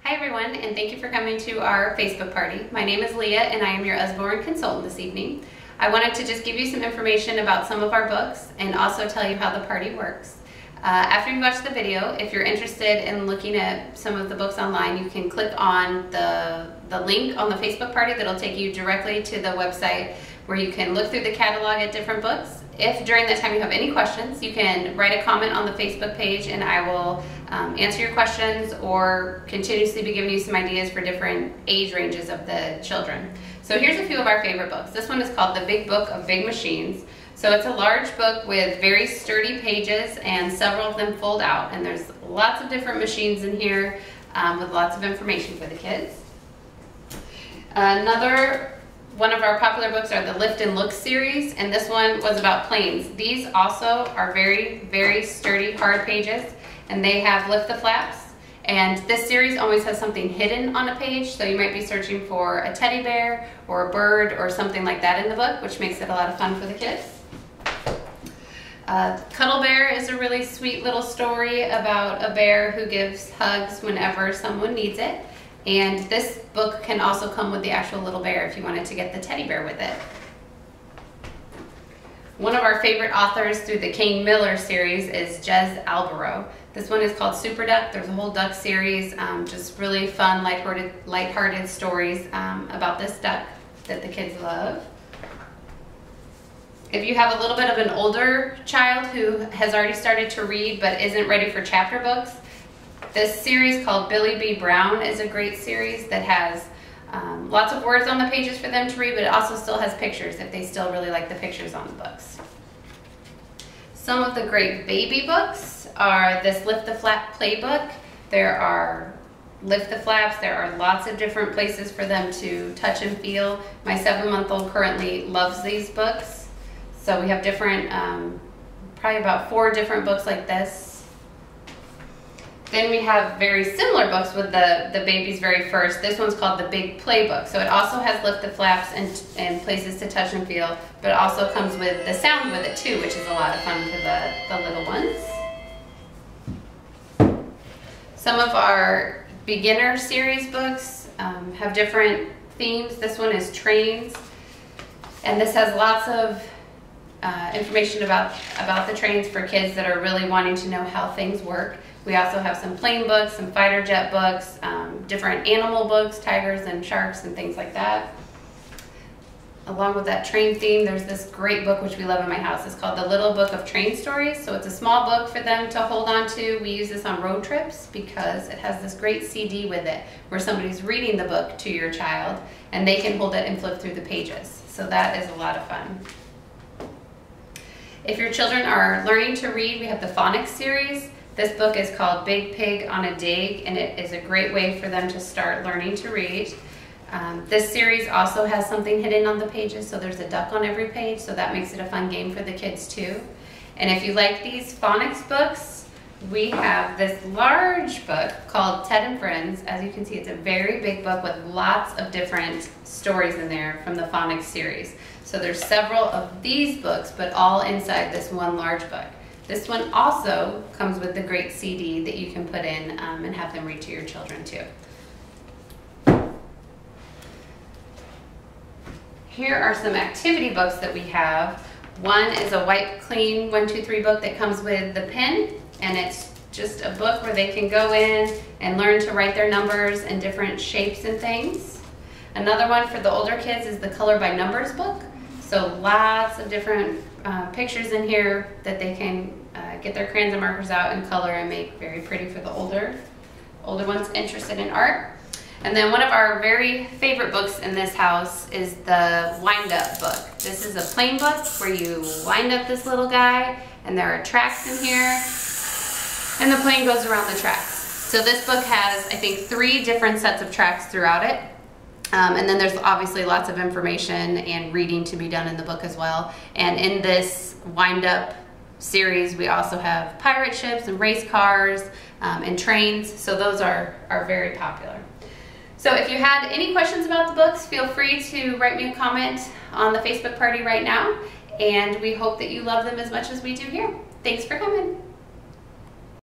Hi everyone, and thank you for coming to our Facebook party. My name is Leah and I am your Usborne consultant this evening. I wanted to just give you some information about some of our books and also tell you how the party works. After you watch the video, if you're interested in looking at some of the books online, you can click on the link on the Facebook party that'll take you directly to the website where you can look through the catalog at different books. If during that time you have any questions, you can write a comment on the Facebook page and I will answer your questions or continuously be giving you some ideas for different age ranges of the children. So here's a few of our favorite books. This one is called The Big Book of Big Machines. So it's a large book with very sturdy pages and several of them fold out, and there's lots of different machines in here with lots of information for the kids. Another one of our popular books are the Lift and Look series, and this one was about planes. These also are very, very sturdy, hard pages, and they have lift the flaps. And this series always has something hidden on a page, so you might be searching for a teddy bear or a bird or something like that in the book, which makes it a lot of fun for the kids. Cuddle Bear is a really sweet little story about a bear who gives hugs whenever someone needs it. And this book can also come with the actual little bear if you wanted to get the teddy bear with it. One of our favorite authors through the Kane Miller series is Jez Alborough. This one is called Super Duck. There's a whole duck series, just really fun, lighthearted stories about this duck that the kids love. If you have a little bit of an older child who has already started to read but isn't ready for chapter books, this series called Billy B. Brown is a great series that has lots of words on the pages for them to read, but it also still has pictures if they still really like the pictures on the books. Some of the great baby books are this Lift the Flap playbook. There are Lift the Flaps. There are lots of different places for them to touch and feel. My 7-month-old currently loves these books. So we have different, probably about 4 different books like this. Then we have very similar books with the baby's very first. This one's called The Big Playbook. So it also has Lift the Flaps and places to touch and feel, but it also comes with the sound with it too, which is a lot of fun for the little ones. Some of our beginner series books have different themes. This one is trains, and this has lots of information about the trains for kids that are really wanting to know how things work. We also have some plane books, some fighter jet books, different animal books, tigers and sharks and things like that. Along with that train theme, there's this great book which we love in my house. It's called The Little Book of Train Stories. So it's a small book for them to hold on to. We use this on road trips because it has this great CD with it where somebody's reading the book to your child and they can hold it and flip through the pages. So that is a lot of fun. If your children are learning to read, we have the phonics series. This book is called Big Pig on a Dig, and it is a great way for them to start learning to read. This series also has something hidden on the pages, so there's a duck on every page, so that makes it a fun game for the kids too. And if you like these phonics books, we have this large book called Ted and Friends. As you can see, it's a very big book with lots of different stories in there from the phonics series. So there's several of these books, but all inside this one large book. This one also comes with the great CD that you can put in and have them read to your children too. Here are some activity books that we have. One is a Wipe Clean 1, 2, 3 book that comes with the pen, and it's just a book where they can go in and learn to write their numbers and different shapes and things. Another one for the older kids is the Color by Numbers book. So lots of different pictures in here that they can get their crayons and markers out and color and make very pretty for the older ones interested in art. And then one of our very favorite books in this house is the Wind Up book. This is a plane book where you wind up this little guy and there are tracks in here and the plane goes around the tracks. So this book has, I think, 3 different sets of tracks throughout it. And then there's obviously lots of information and reading to be done in the book as well. And in this Wind Up series, we also have pirate ships and race cars and trains. So those are very popular. So if you had any questions about the books, feel free to write me a comment on the Facebook party right now. And we hope that you love them as much as we do here. Thanks for coming.